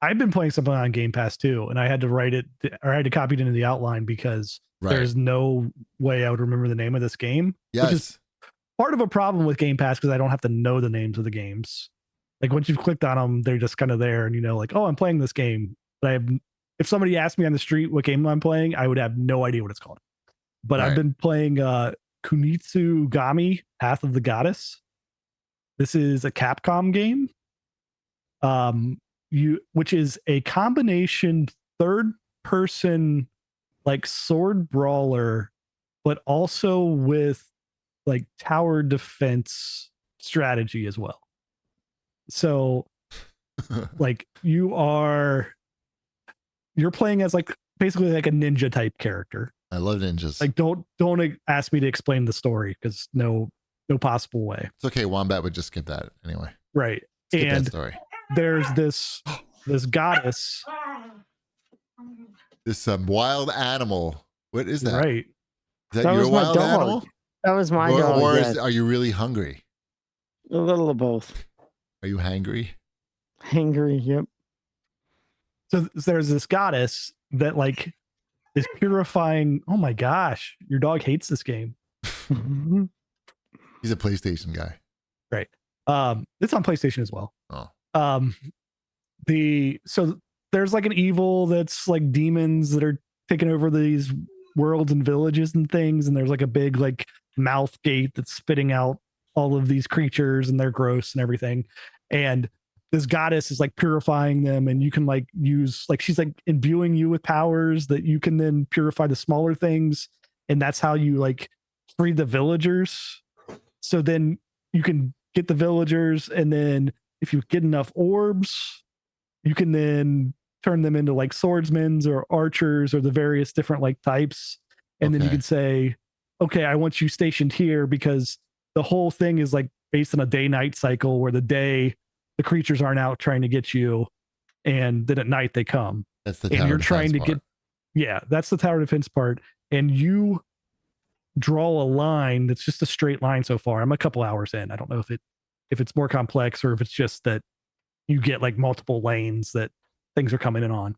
I've been playing something on Game Pass too, and I had to write it, or I had to copy it into the outline because there's no way I would remember the name of this game. Yes. Which is part of a problem with Game Pass because I don't have to know the names of the games. Like once you've clicked on them, they're just kind of there, and you know, like, oh, I'm playing this game. But if somebody asked me on the street what game I'm playing, I would have no idea what it's called. But I've been playing Kunitsu-Gami, Path of the Goddess. This is a Capcom game. Which is a combination third person like sword brawler, but also with like tower defense strategy as well. So like you're playing as like basically like a ninja type character. I love ninjas. Like don't ask me to explain the story because no possible way. It's okay. Wombat would just skip that anyway. Right. Skip and that story. There's this goddess. This wild animal. What is that? Right. Is that your wild animal? That was my dog. Or are you really hungry? A little of both. Are you hangry? Hangry, yep. So there's this goddess that like is purifying. Oh my gosh, your dog hates this game. He's a PlayStation guy. Right. It's on PlayStation as well. Oh. So there's like an evil that's like demons that are taking over these worlds and villages and things, and there's like a big like mouth gate that's spitting out all of these creatures, and they're gross and everything. And this goddess is like purifying them, and you can like use like she's like imbuing you with powers that you can then purify the smaller things, and that's how you like free the villagers. So then you can get the villagers, and then if you get enough orbs, you can then turn them into like swordsmen or archers or the various different like types. And then you can say, okay, I want you stationed here, because the whole thing is like based on a day-night cycle where the day the creatures aren't out trying to get you, and then at night they come. That's the and you're trying to get, that's the tower defense part. And you draw a line that's just a straight line so far. I'm a couple hours in. I don't know if it's more complex or if it's just that you get like multiple lanes that things are coming in on.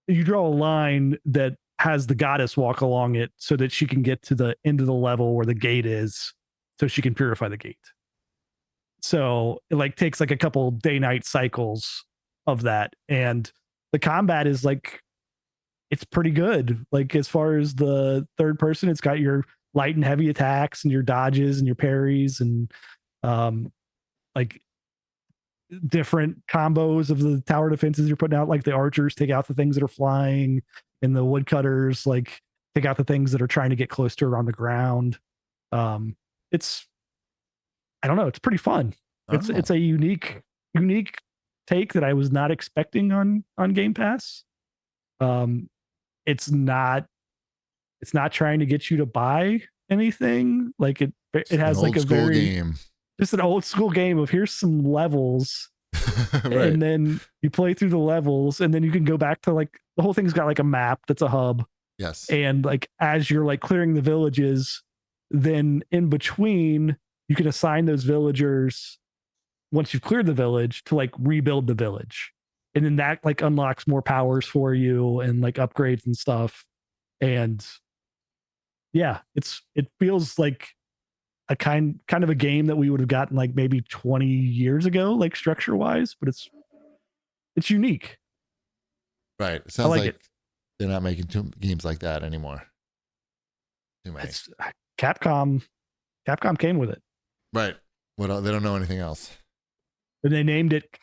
You draw a line that has the goddess walk along it so that she can get to the end of the level where the gate is, so she can purify the gate. So it like takes like a couple day-night cycles of that. And the combat is like, it's pretty good. Like as far as the third person, it's got your light and heavy attacks and your dodges and your parries and like different combos of the tower defenses you're putting out. Like the archers take out the things that are flying, and the woodcutters like take out the things that are trying to get close to her on the ground. It's, I don't know, it's pretty fun. It's a unique take that I was not expecting on Game Pass. It's not trying to get you to buy anything. Like it has like a very game. Just an old school game of here's some levels. Right. And then you play through the levels, and then you can go back to like the whole thing's got like a map that's a hub. Yes. And like as you're like clearing the villages, then in between you can assign those villagers, once you've cleared the village, to like rebuild the village. And then that like unlocks more powers for you and like upgrades and stuff. And yeah, it feels like a kind of a game that we would have gotten like maybe 20 years ago, like structure wise, but it's unique. Right. It sounds like it. They're not making games like that anymore. Too many. Capcom came with it. Right. Well, they don't know anything else. And they named it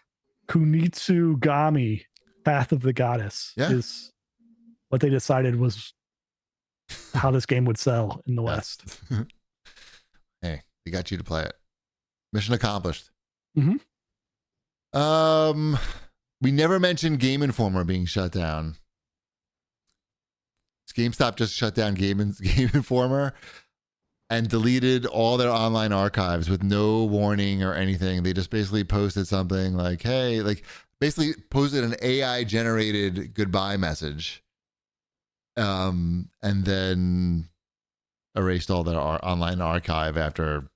Kunitsu-Gami, Path of the Goddess. Yeah. Is what they decided was how this game would sell in the West. Hey, they got you to play it. Mission accomplished. Mm-hmm. We never mentioned Game Informer being shut down. GameStop just shut down Game Informer and deleted all their online archives with no warning or anything. They just basically posted something like, hey, like basically posted an AI generated goodbye message. And then erased all their online archive after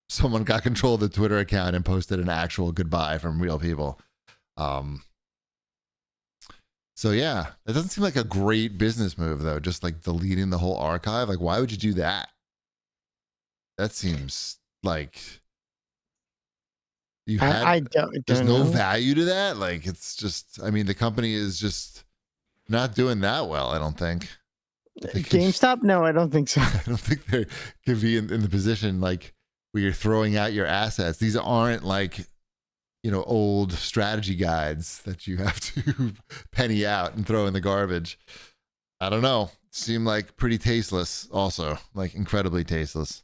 someone got control of the Twitter account and posted an actual goodbye from real people. So yeah, that doesn't seem like a great business move though. Just like deleting the whole archive. Like, why would you do that? That seems like you had. I don't There's no know. value to that. Like, it's just. I mean, the company is just not doing that well. I don't think. GameStop? No, I don't think so. I don't think they could be in the position like where you're throwing out your assets. These aren't like, old strategy guides that you have to penny out and throw in the garbage. I don't know. Seem like pretty tasteless also, like incredibly tasteless.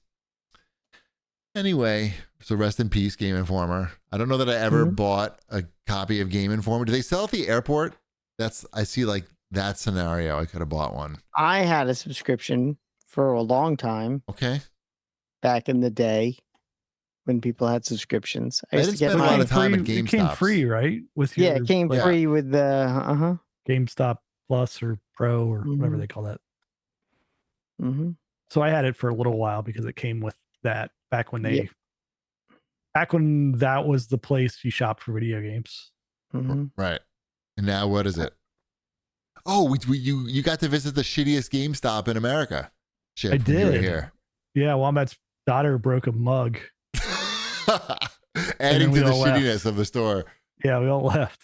Anyway, so rest in peace, Game Informer. I don't know that I ever bought a copy of Game Informer. Do they sell at the airport? I see like that scenario. I could have bought one. I had a subscription for a long time Okay. back in the day when people had subscriptions. I used to get spend a lot mine. of time at It came GameStops. free, right? With Yeah, your, it came like, free with the GameStop Plus or Pro or whatever Mhm. they call that. Mm-hmm. So I had it for a little while because it came with that back when Yep. that was the place you shopped for video games. Mm-hmm. Right. And now what is it? Oh, you got to visit the shittiest GameStop in America. Chip, I when you were did. here. Yeah, Wombat's daughter broke a mug. Adding we to the all left. shittiness of the store. Yeah, we all left.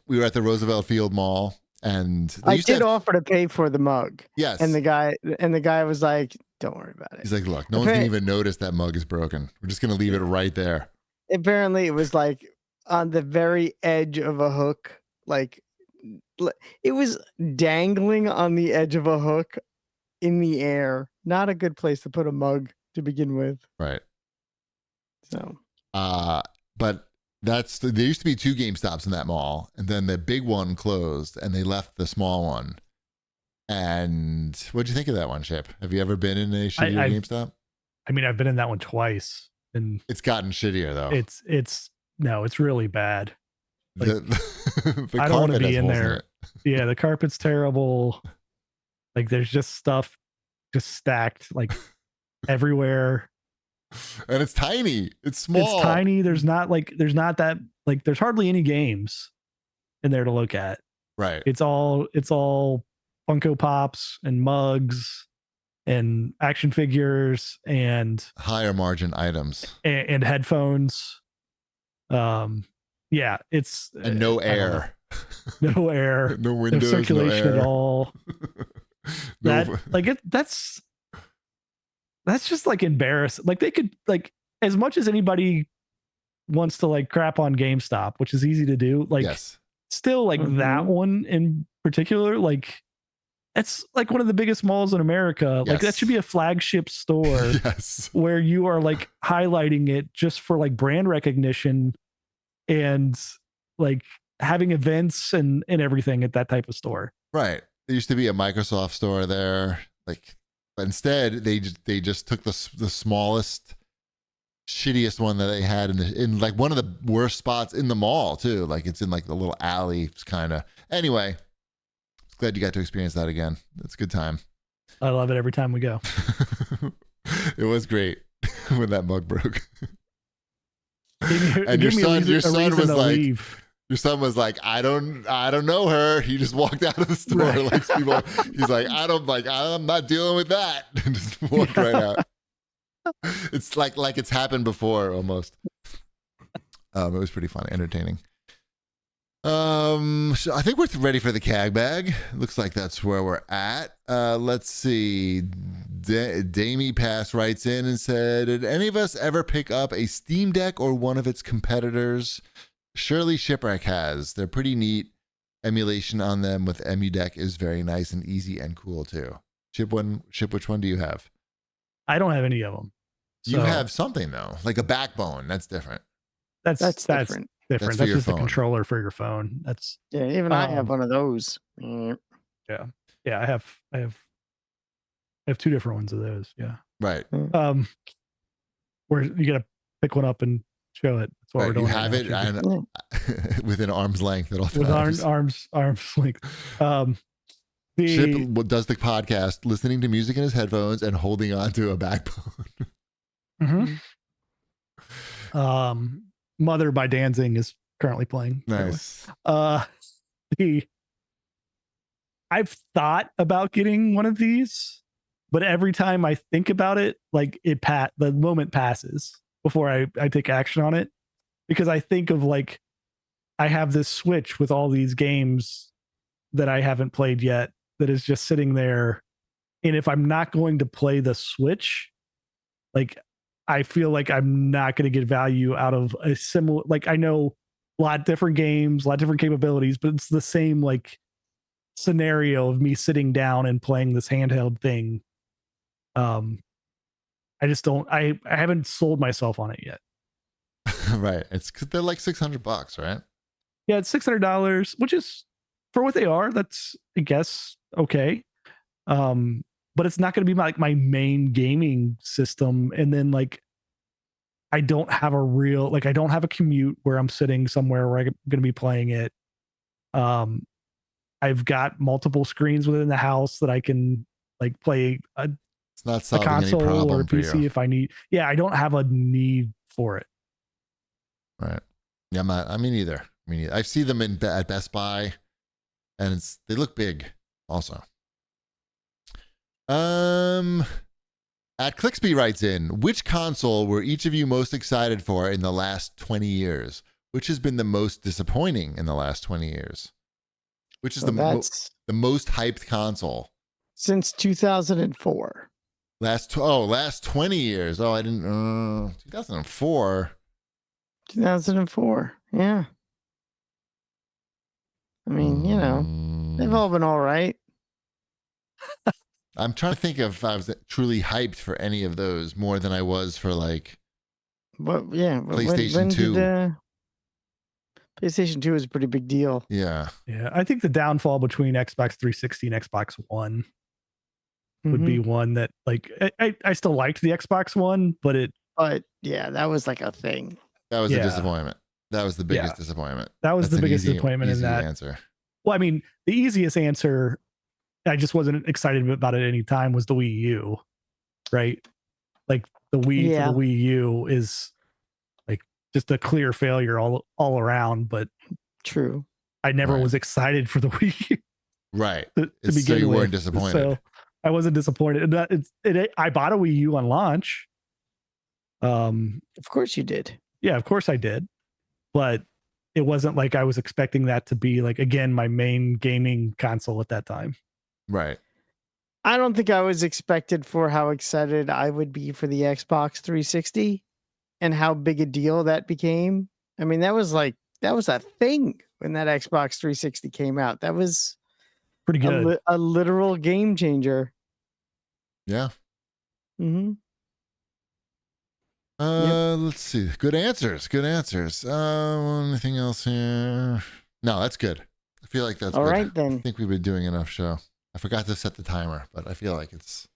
We were at the Roosevelt Field Mall, and they I used to did have- offer to pay for the mug, Yes. and the guy was like, "Don't worry about it." He's like, look, no one's gonna even notice that mug is broken. We're just gonna leave it right there. Apparently, it was like on the very edge of a hook, like it was dangling on the edge of a hook in the air. Not a good place to put a mug to begin with. Right. So, But there used to be 2 GameStops in that mall, and then the big one closed, and they left the small one. And what'd you think of that one, Chip? Have you ever been in a shittier GameStop? I mean, I've been in that one twice, and It's gotten shittier though. it's really bad. The I don't want to carpet be has in holes there. it. Yeah, the carpet's terrible. Like there's just stuff just stacked like everywhere. And it's tiny. It's small. It's tiny. There's not that like there's hardly any games in there to look at. Right. It's all Funko Pops and mugs and action figures and Higher margin items. and headphones. Yeah, it's And no air. No air. No No windows. circulation no air. at all. No- That's just like embarrassing. Like they could like as much as anybody wants to like crap on GameStop, which is easy to do, like yes. still like that one in particular, like it's like one of the biggest malls in America. Like that Yes. should be a flagship store Yes. where you are like highlighting it just for like brand recognition and like having events and everything at that type of store. Right. There used to be a Microsoft store there. Like, but instead they just took the smallest, shittiest one that they had in like one of the worst spots in the mall too. Like it's in like the little alley kind of. Anyway, glad you got to experience that again. It's a good time. I love it every time we go. It was great when that mug broke. And And your son was like, leave. your son was like, I don't know her. He just walked out of the store. Right. Like people, he's like, I'm not dealing with that. And just walked right out. It's like it's happened before almost. It was pretty funny, entertaining. So I think we're ready for the CAGbag. Looks like that's where we're at. Let's see. Damie Pass writes in and said, did any of us ever pick up a Steam Deck or one of its competitors? Surely Shipwreck has. They're pretty neat. Emulation on them with EmuDeck is very nice and easy and cool too. Chip, which one do you have? I don't have any of them. You So have something though, like a backbone. That's different. that's different. That's for That's your just a phone. controller for your phone. That's Yeah, even I have Um, one of those. yeah. I have 2 different ones of those. Yeah. Right. Where you gotta pick one up and show it. That's what we're Right. doing. You right have now, it Chippy. and within arm's length at all with times. arms length. Chip does the podcast, listening to music in his headphones and holding on to a backbone. Mother by Danzig is currently playing. Nice. The I've thought about getting one of these, but every time I think about it, like the moment passes before I take action on it, because I think of like I have this Switch with all these games that I haven't played yet that is just sitting there, and if I'm not going to play the Switch, like I feel like I'm not going to get value out of a similar, like I know a lot of different games, a lot of different capabilities, but it's the same like scenario of me sitting down and playing this handheld thing. I just don't, I haven't sold myself on it yet. Right. They're like $600, right? Yeah, it's $600, which is for what they are. That's, I guess, okay. But it's not going to be my main gaming system. And then like, I don't have I don't have a commute where I'm sitting somewhere where I'm going to be playing it. I've got multiple screens within the house that I can like play It's not a solving any console problem or a for PC you. if I need. Yeah, I don't have a need for it. Right. Yeah, I mean, either. I see them at Best Buy, and they look big also. At Clicksby writes in, which console were each of you most excited for in the last 20 years? Which has been the most disappointing in the last 20 years? Which is the most hyped console? Since 2004. Last 20 years. Oh, I didn't 2004. 2004. Yeah. I mean, you know, they've all been all right. I'm trying to think if I was truly hyped for any of those more than I was for like PlayStation 2. PlayStation 2 is a pretty big deal. Yeah. Yeah, I think the downfall between Xbox 360 and Xbox One would be one that like I still liked the Xbox One, but yeah, that was like a thing. That was a disappointment. That was the biggest disappointment. That was the biggest disappointment in that answer. Well, I mean, the easiest answer, I just wasn't excited about it at any time, was the Wii U, right? Like the Wii to the Wii U is like just a clear failure all around. But true, I never was excited for the Wii U. Right. To begin so you with. weren't disappointed. So I wasn't disappointed. I bought a Wii U on launch. Of course you did. Yeah, of course I did. But it wasn't like I was expecting that to be like, again, my main gaming console at that time. Right. I don't think I was expected for how excited I would be for the Xbox 360 and how big a deal that became. I mean, that was a thing when that Xbox 360 came out. That was pretty good. A literal game changer. Yeah. Mm-hmm. Let's see. Good answers. Anything else here? No, that's good. I feel like that's all good. right then. I think we've been doing enough show. I forgot to set the timer, but I feel like it's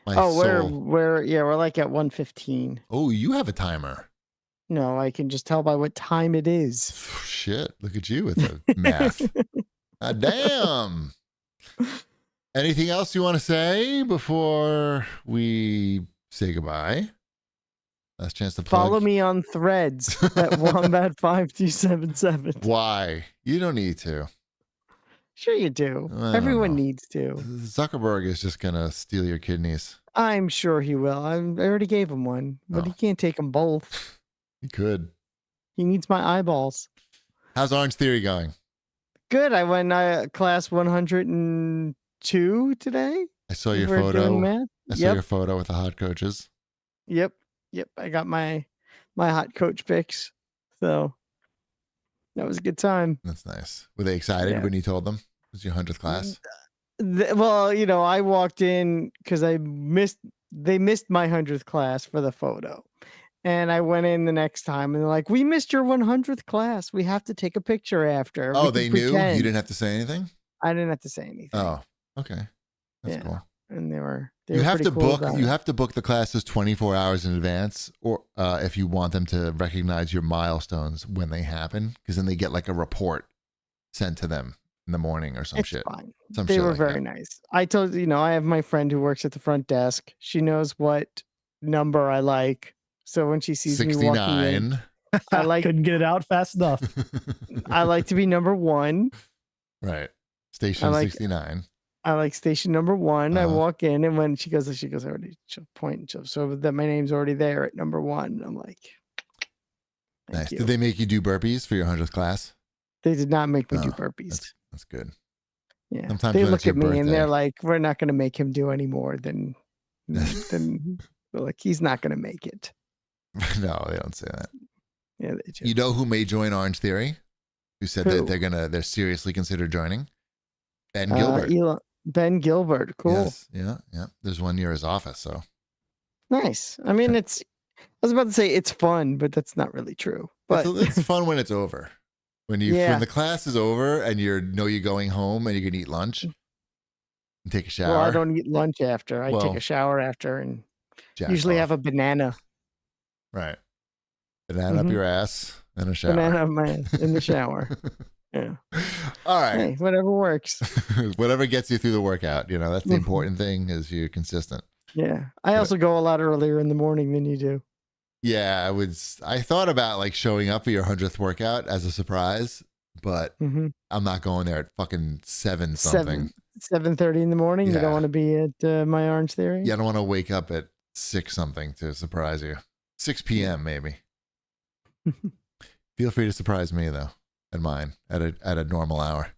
my soul. We're like at 1:15. Oh, you have a timer. No, I can just tell by what time it is. Shit, look at you with the math. Damn. Anything else you want to say before we say goodbye? Last chance to plug. Follow me on Threads at Wombat5277. Why? You don't need to. Sure you do. Everyone needs to. Zuckerberg is just going to steal your kidneys. I'm sure he will. I already gave him one, but he can't take them both. He could. He needs my eyeballs. How's Orange Theory going? Good. I went class 102 today. I saw your photo. I saw your photo with the hot coaches. Yep. I got my hot coach picks. So that was a good time. That's nice. Were they excited when you told them it was your 100th class? Well, you know, I walked in because they missed my 100th class for the photo. And I went in the next time and they're like, we missed your 100th class. We have to take a picture after. Oh, they knew? You didn't have to say anything? I didn't have to say anything. Oh, okay. That's cool. And they were have to cool book. You have to book the classes 24 hours in advance, or if you want them to recognize your milestones when they happen, because then they get like a report sent to them in the morning or some shit. Fine. They were very nice. I told I have my friend who works at the front desk. She knows what number I like, so when she sees 69. Me walking in, I couldn't get it out fast enough. I like to be number 1. Right. Station 69. I like station number 1. I Uh-huh. walk in, and when she goes, I already she'll point and she'll so that my name's already there at number 1. I'm like, thank Nice. you. Did they make you do burpees for your 100th class? They did not make me do Oh, burpees. That's good. Yeah. Sometimes They when look it's your at me and birthday. they're like, we're not going to make him do any more than they're like, he's not going to make it. No, they don't say that. Yeah. They just, You know who may join Orange Theory? Who said Who? that they're seriously consider joining? Ben Gilbert. Ben Gilbert. Cool. Yes. Yeah. There's one near his office, so Nice. I mean, I was about to say it's fun, but that's not really true. But it's fun when it's over. When the class is over and you're going home and you can eat lunch and take a shower. Well, I don't eat lunch after. I Well, take a shower after and jack usually off. have a banana. Right. Banana up your ass and a shower. Banana in the shower. Yeah. All right. Hey, whatever works. Whatever gets you through the workout. That's the important thing is you're consistent. Yeah. I also go a lot earlier in the morning than you do. Yeah, I thought about like showing up for your 100th workout as a surprise, but I'm not going there at fucking 7 something. 7:30 in the morning. Yeah. You don't want to be at my Orange Theory? Yeah, I don't want to wake up at 6 something to surprise you. 6 p.m. maybe. Feel free to surprise me though, at mine at a normal hour.